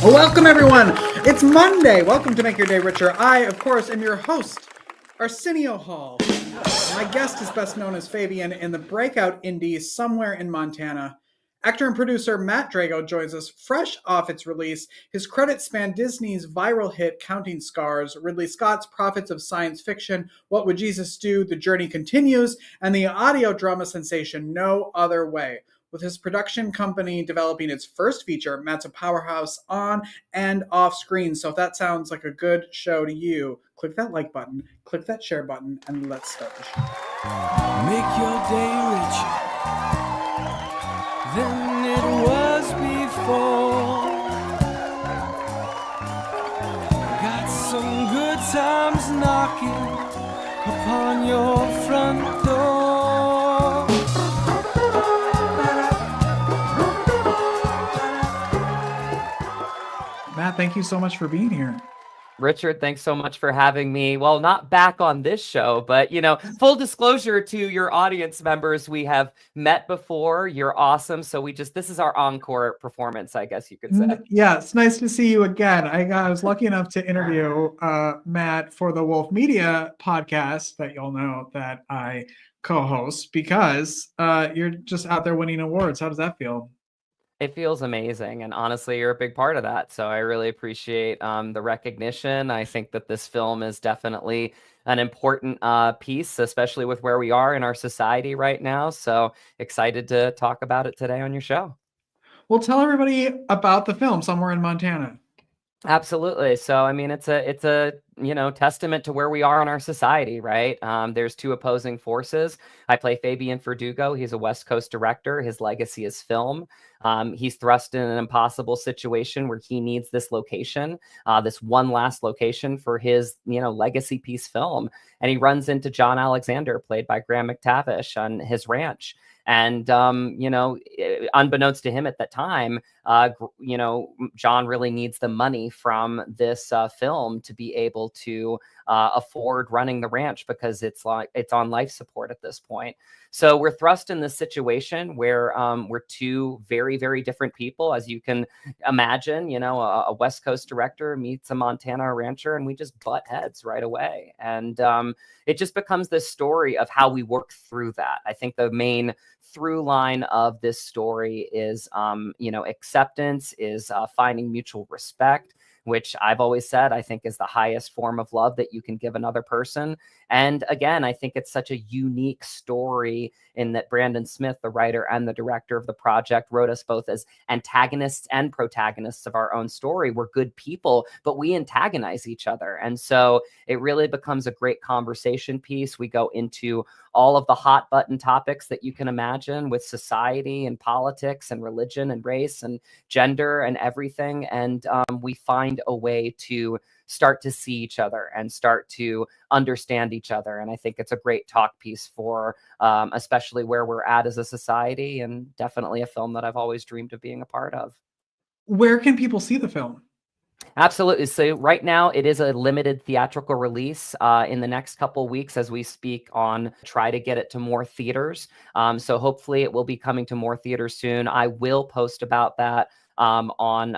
Welcome, everyone. It's Monday. Welcome to Make Your Day Richer. I, of course, am your host, Arsenio Hall. My guest is best known as Fabian in the breakout indie Somewhere in Montana. Actor and producer Matt Drago joins us fresh off its release. His credits span Disney's viral hit Counting Scars, Ridley Scott's Prophets of Science Fiction, What Would Jesus Do? The Journey Continues, and the audio drama sensation No Other Way. With his production company developing its first feature, Matt's a powerhouse on and off screen. So if that sounds like a good show to you, click that like button, click that share button, and let's start the show. Make your day richer than it was before. Got some good times knocking upon your front door. Matt, thank you so much for being here. Richard, thanks so much for having me. Well, not back on this show, but, full disclosure to your audience members, we have met before. You're awesome. So this is our encore performance, I guess you could say. Yeah, it's nice to see you again. I was lucky enough to interview Matt for the Wolf Media podcast that you'll know that I co-host because you're just out there winning awards. How does that feel? It feels amazing. And honestly, you're a big part of that. So I really appreciate the recognition. I think that this film is definitely an important piece, especially with where we are in our society right now. So excited to talk about it today on your show. Well, tell everybody about the film, Somewhere in Montana. Absolutely. So, it's a testament to where we are in our society, right? There's two opposing forces. I play Fabian Verdugo. He's a West Coast director. His legacy is film. He's thrust in an impossible situation where he needs this location, this one last location for his, legacy piece film. And he runs into John Alexander, played by Graham McTavish, on his ranch. And, unbeknownst to him at that time, John really needs the money from this film to be able to afford running the ranch because it's on life support at this point. So we're thrust in this situation where we're two very, very different people, as you can imagine. A West Coast director meets a Montana rancher, and we just butt heads right away. And it just becomes this story of how we work through that. I think the main through line of this story is, acceptance, is finding mutual respect, which I've always said I think is the highest form of love that you can give another person. And again, I think it's such a unique story in that Brandon Smith, the writer and the director of the project, wrote us both as antagonists and protagonists of our own story. We're good people, but we antagonize each other. And so it really becomes a great conversation piece. We go into all of the hot button topics that you can imagine with society and politics and religion and race and gender and everything. And we find a way to start to see each other and start to understand each other. And I think it's a great talk piece for especially where we're at as a society, and definitely a film that I've always dreamed of being a part of. Where can people see the film? Absolutely. So right now it is a limited theatrical release. In the next couple of weeks as we speak on try to get it to more theaters. So hopefully it will be coming to more theaters soon. I will post about that on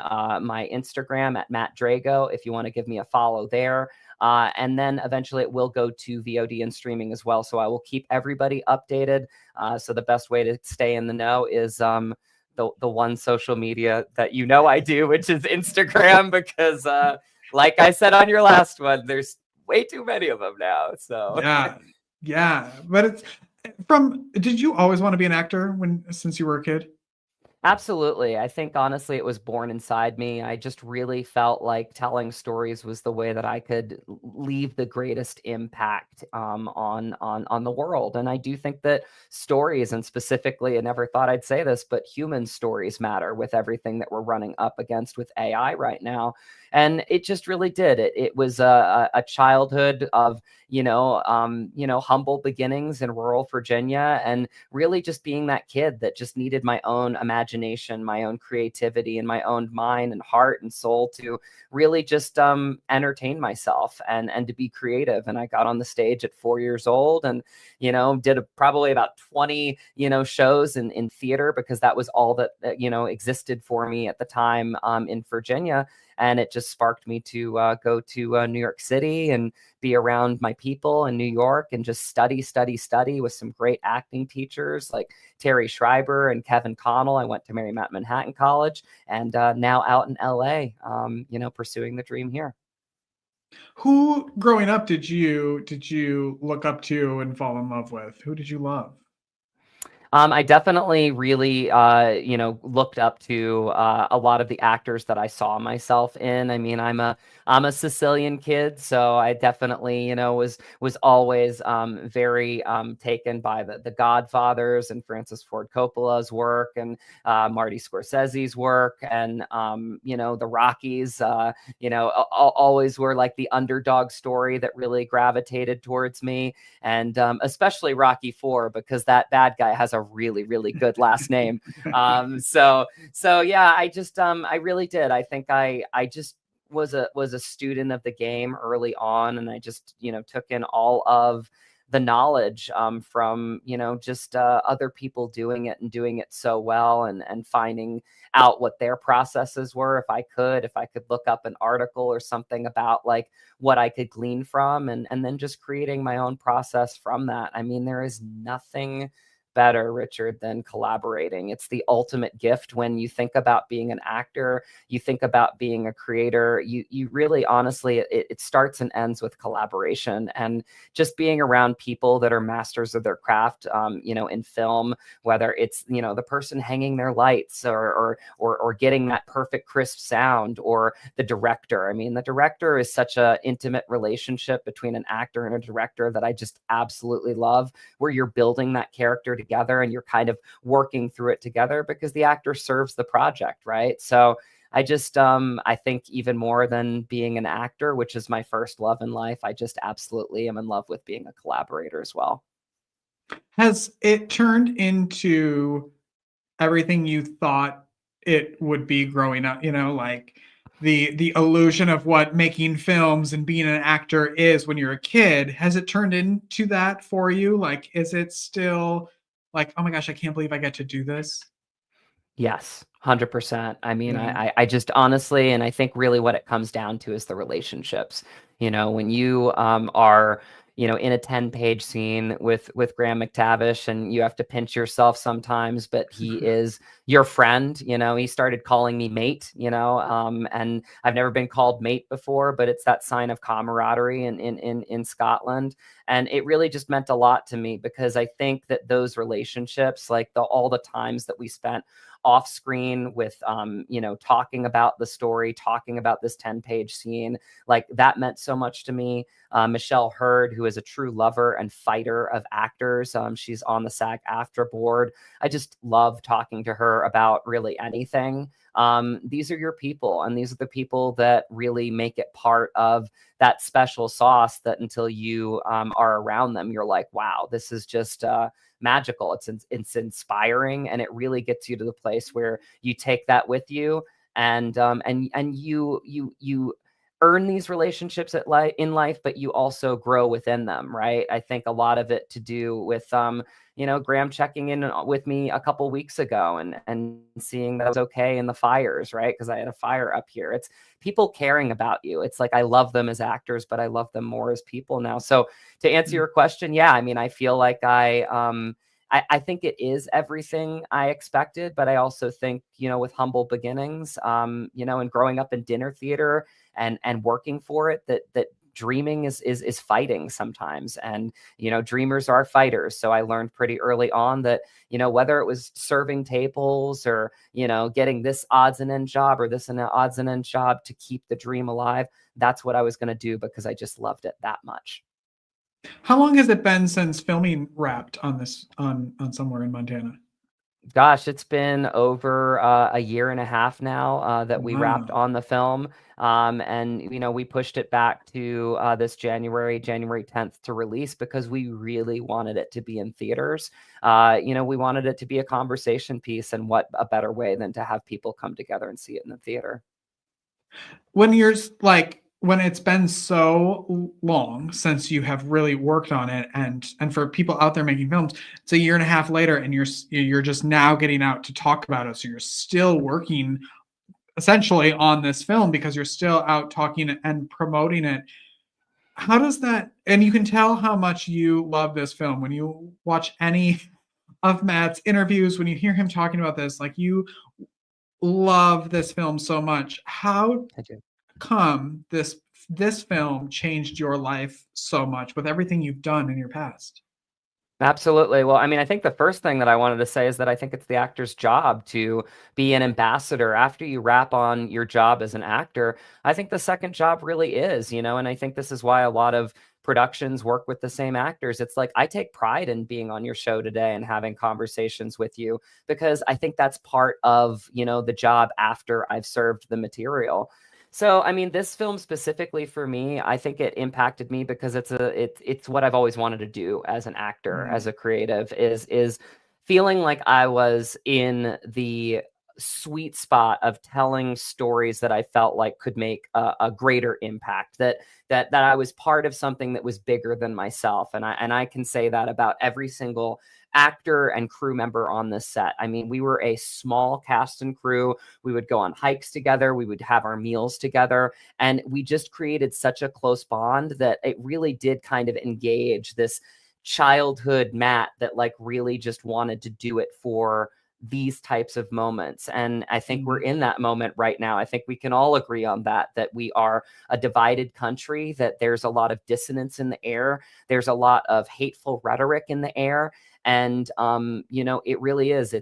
my Instagram at Matt Drago, if you want to give me a follow there. And then eventually it will go to VOD and streaming as well. So I will keep everybody updated. So the best way to stay in the know is the one social media that I do, which is Instagram, because like I said on your last one, there's way too many of them now. So yeah. But did you always want to be an actor since you were a kid? Absolutely. I think honestly it was born inside me. I just really felt like telling stories was the way that I could leave the greatest impact on the world. And I do think that stories, and specifically, I never thought I'd say this, but human stories matter with everything that we're running up against with AI right now. And it just really did. It was a childhood of, humble beginnings in rural Virginia, and really just being that kid that just needed my own imagination imagination, my own creativity, and my own mind and heart and soul to really just entertain myself and to be creative. And I got on the stage at 4 years old and, did probably about 20, shows in theater, because that was all that, existed for me at the time in Virginia. And it just sparked me to go to New York City and be around my people in New York and just study with some great acting teachers like Terry Schreiber and Kevin Connell. I went to Marymount Manhattan College, and now out in LA, pursuing the dream here. Who growing up did you look up to and fall in love with? Who did you love? I definitely really, looked up to a lot of the actors that I saw myself in. I mean, I'm a Sicilian kid, so I definitely, was always very taken by the Godfathers and Francis Ford Coppola's work, and Marty Scorsese's work, and the Rockies. Always were like the underdog story that really gravitated towards me, and especially Rocky IV, because that bad guy has a really, really good last name. So yeah, I really did. I think I just was a student of the game early on, and I just, took in all of the knowledge from, just other people doing it and doing it so well, and finding out what their processes were. If I could look up an article or something about like what I could glean from, and then just creating my own process from that. I mean, there is nothing better, Richard, than collaborating. It's the ultimate gift. When you think about being an actor, you think about being a creator, you really, honestly, it starts and ends with collaboration, and just being around people that are masters of their craft, in film, whether it's, the person hanging their lights or getting that perfect crisp sound, or the director. I mean, the director is such a intimate relationship between an actor and a director that I just absolutely love, where you're building that character together and you're kind of working through it together, because the actor serves the project, right? So I just, I think even more than being an actor, which is my first love in life, I just absolutely am in love with being a collaborator as well. Has it turned into everything you thought it would be growing up? Like the illusion of what making films and being an actor is when you're a kid. Has it turned into that for you? Like, is it still like, oh my gosh, I can't believe I get to do this? Yes, 100%. I mean, Yeah. I just honestly, and I think really what it comes down to is the relationships. When you are, in a 10-page scene with Graham McTavish, and you have to pinch yourself sometimes, but he is your friend. He started calling me mate, and I've never been called mate before, but it's that sign of camaraderie in Scotland. And it really just meant a lot to me, because I think that those relationships, like all the times that we spent off screen with, talking about the story, talking about this 10-page scene, like that meant so much to me. Michelle Hurd, who is a true lover and fighter of actors, she's on the SAG-AFTRA board. I just love talking to her about really anything. These are your people, and these are the people that really make it part of that special sauce, that until you are around them, you're like, wow, this is just magical. It's inspiring, and it really gets you to the place where you take that with you, and you earn these relationships in life, but you also grow within them, right? I think a lot of it to do with Graham checking in with me a couple weeks ago, and seeing that I was okay in the fires, right? Because I had a fire up here. It's people caring about you. It's like, I love them as actors, but I love them more as people now. So to answer your question, yeah, I mean, I feel like I think it is everything I expected, but I also think, with humble beginnings, and growing up in dinner theater and working for it, that dreaming is fighting sometimes. And, dreamers are fighters. So I learned pretty early on that, whether it was serving tables or, getting this odds and end job or this and odds and end job to keep the dream alive, that's what I was going to do, because I just loved it that much. How long has it been since filming wrapped on this on Somewhere in Montana? Gosh, it's been over a year and a half now that we wrapped Wow. on the film. And, we pushed it back to this January 10th to release because we really wanted it to be in theaters. We wanted it to be a conversation piece, and what a better way than to have people come together and see it in the theater. When you're when it's been so long since you have really worked on it, and for people out there making films, it's a year and a half later, and you're just now getting out to talk about it. So you're still working essentially on this film because you're still out talking and promoting it. How does that, and you can tell how much you love this film when you watch any of Matt's interviews, when you hear him talking about this, like, you love this film so much. How I do. come this film changed your life so much with everything you've done in your past? Absolutely. Well, I mean, I think the first thing that I wanted to say is that I think it's the actor's job to be an ambassador. After you wrap on your job as an actor, I think the second job really is, and I think this is why a lot of productions work with the same actors. It's like, I take pride in being on your show today and having conversations with you because I think that's part of, the job after I've served the material. So, I mean, this film specifically for me, I think it impacted me because it's what I've always wanted to do as an actor, as Mm. a creative, is feeling like I was in the sweet spot of telling stories that I felt like could make a greater impact, that I was part of something that was bigger than myself. And I can say that about every single actor and crew member on this set. I mean, we were a small cast and crew. We would go on hikes together. We would have our meals together. And we just created such a close bond that it really did kind of engage this childhood Matt that like really just wanted to do it for these types of moments. And I think we're Mm. in that moment right now. I think we can all agree on that we are a divided country, that there's a lot of dissonance in the air. There's a lot of hateful rhetoric in the air. And it really is.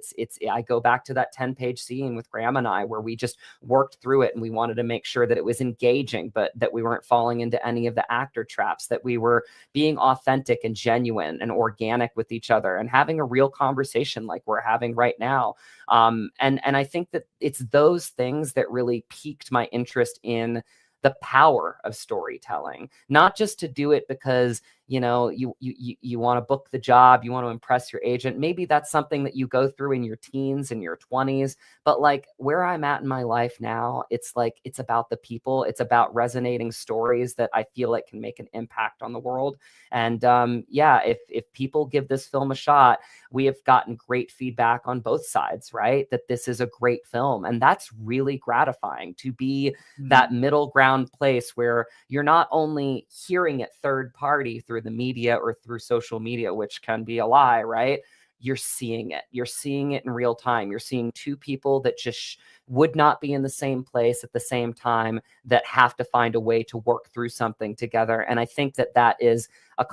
I go back to that 10-page scene with Graham and I where we just worked through it and we wanted to make sure that it was engaging, but that we weren't falling into any of the actor traps, that we were being authentic and genuine and organic with each other and having a real conversation like we're having right now. And I think that it's those things that really piqued my interest in the power of storytelling, not just to do it because you want to book the job, you want to impress your agent. Maybe that's something that you go through in your teens and your 20s, but like where I'm at in my life now, it's like it's about the people. It's about resonating stories that I feel like can make an impact on the world. And yeah, if people give this film a shot, we have gotten great feedback on both sides, right? That this is a great film, and that's really gratifying to be that Mm. middle ground place where you're not only hearing it third party through the media or through social media, which can be a lie, right? You're seeing it. You're seeing it in real time. You're seeing two people that just would not be in the same place at the same time that have to find a way to work through something together. And I think that is a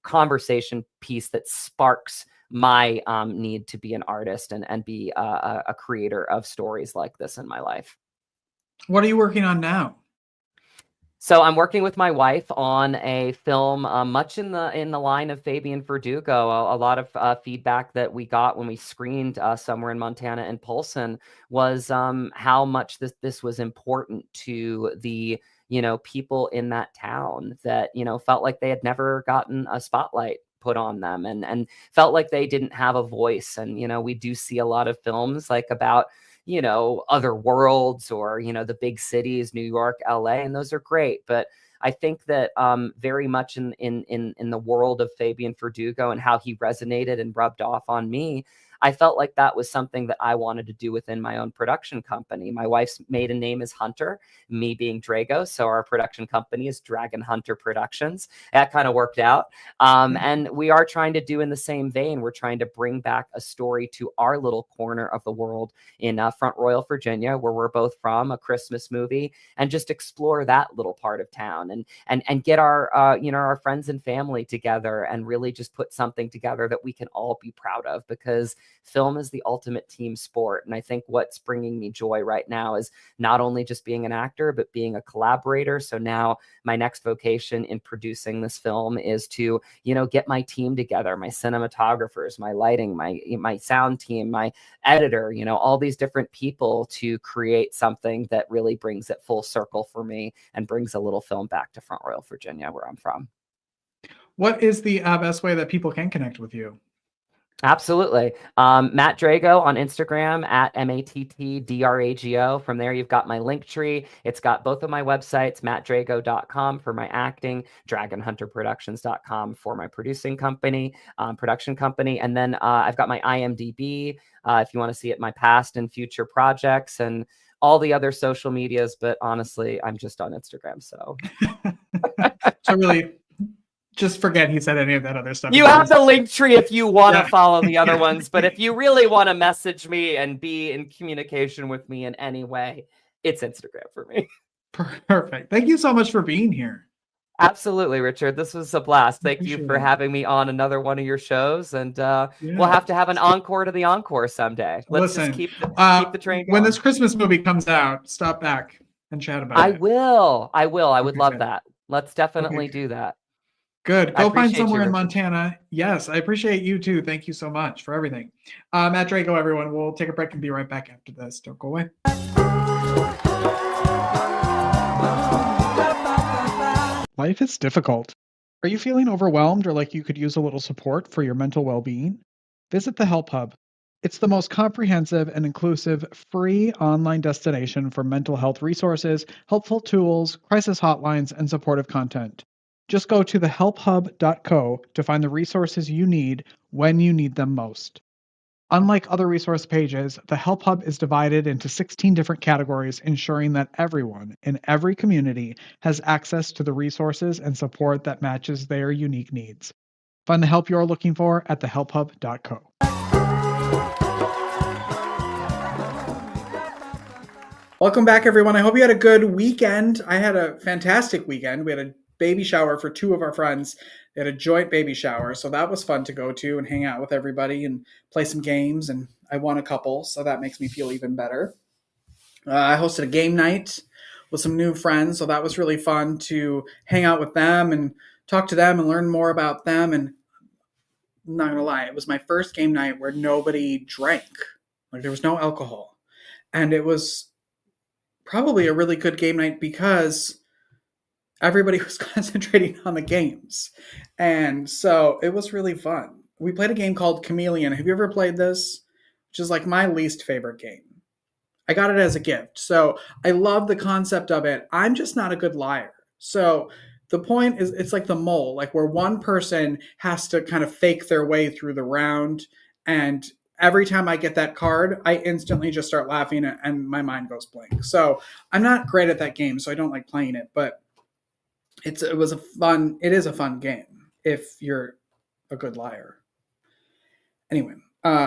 conversation piece that sparks my need to be an artist and be a creator of stories like this in my life. What are you working on now? So I'm working with my wife on a film, much in the line of Fabian Verdugo. A lot of feedback that we got when we screened somewhere in Montana and Polson was how much this was important to the people in that town that felt like they had never gotten a spotlight put on them and felt like they didn't have a voice. And we do see a lot of films like about other worlds or, the big cities, New York, LA, and those are great. But I think that very much in the world of Fabian Verdugo and how he resonated and rubbed off on me, I felt like that was something that I wanted to do within my own production company. My wife's maiden name is Hunter, me being Drago. So our production company is Dragon Hunter Productions. That kind of worked out. And we are trying to do in the same vein. We're trying to bring back a story to our little corner of the world in Front Royal, Virginia, where we're both from, a Christmas movie, and just explore that little part of town and get our our friends and family together and really just put something together that we can all be proud of. Because film is the ultimate team sport. And I think what's bringing me joy right now is not only just being an actor, but being a collaborator. So now my next vocation in producing this film is to, get my team together, my cinematographers, my lighting, my sound team, my editor, all these different people to create something that really brings it full circle for me and brings a little film back to Front Royal, Virginia, where I'm from. What is the best way that people can connect with you? Absolutely. Matt Drago on Instagram at MattDrago. From there, you've got my link tree. It's got both of my websites, mattdrago.com for my acting, dragonhunterproductions.com for my production company. And then I've got my IMDb if you want to see it, my past and future projects and all the other social medias. But honestly, I'm just on Instagram. So, so really, just forget he said any of that other stuff. You have the link tree if you want to follow the other ones. But if you really want to message me and be in communication with me in any way, it's Instagram for me. Perfect. Thank you so much for being here. Absolutely, Richard. This was a blast. Thank you for having me on another one of your shows. And we'll have to have an encore to the encore someday. Let's just keep the train going. When this Christmas movie comes out, stop back and chat about it. I will. I would love that. Let's definitely do that. Good. Go find somewhere in Montana. Yes, I appreciate you too. Thank you so much for everything. Matt Drago, everyone. We'll take a break and be right back after this. Don't go away. Life is difficult. Are you feeling overwhelmed or like you could use a little support for your mental well-being? Visit the Help Hub. It's the most comprehensive and inclusive free online destination for mental health resources, helpful tools, crisis hotlines, and supportive content. Just go to thehelphub.co to find the resources you need when you need them most. Unlike other resource pages, the Help Hub is divided into 16 different categories, ensuring that everyone in every community has access to the resources and support that matches their unique needs. Find the help you're looking for at thehelphub.co. Welcome back, everyone. I hope you had a good weekend. I had a fantastic weekend. We had a baby shower for two of our friends. They had a joint baby shower, so that was fun to go to and hang out with everybody and play some games, and I won a couple, so that makes me feel even better. I hosted a game night with some new friends, so that was really fun to hang out with them and talk to them and learn more about them. And I'm not gonna lie, it was my first game night where nobody drank. Like, there was no alcohol, and it was probably a really good game night because everybody was concentrating on the games. And so it was really fun. We played a game called Chameleon. Have you ever played this? Which is like my least favorite game. I got it as a gift. So I love the concept of it. I'm just not a good liar. So the point is, it's like the mole, like where one person has to kind of fake their way through the round. And every time I get that card, I instantly just start laughing and my mind goes blank. So I'm not great at that game, so I don't like playing it. But it is a fun game if you're a good liar. Anyway,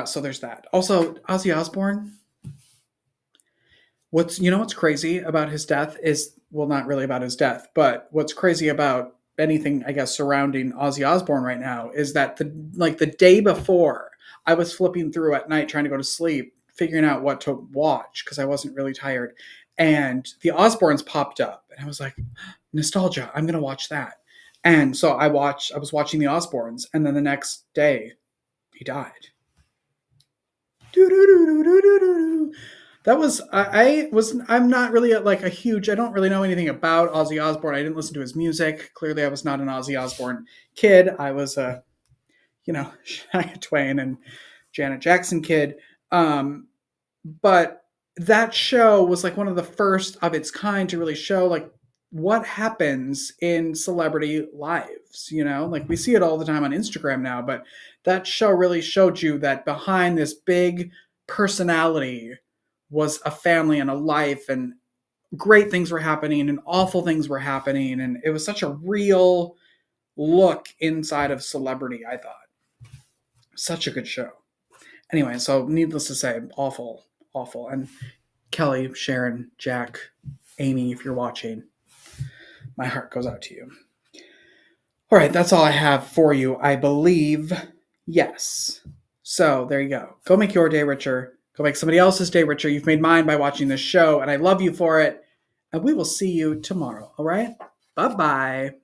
so there's that. Also, Ozzy Osbourne. What's crazy about his death is, well, not really about his death, but what's crazy about anything, I guess, surrounding Ozzy Osbourne right now is that the day before, I was flipping through at night trying to go to sleep, figuring out what to watch because I wasn't really tired. And the Osbournes popped up and I was like, nostalgia, I'm going to watch that. And so I was watching the Osbournes, and then the next day he died. I'm not really I don't really know anything about Ozzy Osbourne. I didn't listen to his music. Clearly I was not an Ozzy Osbourne kid. I was a, Shania Twain and Janet Jackson kid. But that show was like one of the first of its kind to really show like what happens in celebrity lives, like we see it all the time on Instagram now, but that show really showed you that behind this big personality was a family and a life, and great things were happening and awful things were happening. And it was such a real look inside of celebrity, I thought. Such a good show. Anyway, so needless to say, awful. And Kelly, Sharon, Jack, Amy, if you're watching, my heart goes out to you. All right, that's all I have for you, I believe. Yes. So there you go. Go make your day richer. Go make somebody else's day richer. You've made mine by watching this show, and I love you for it. And we will see you tomorrow. All right? Bye-bye.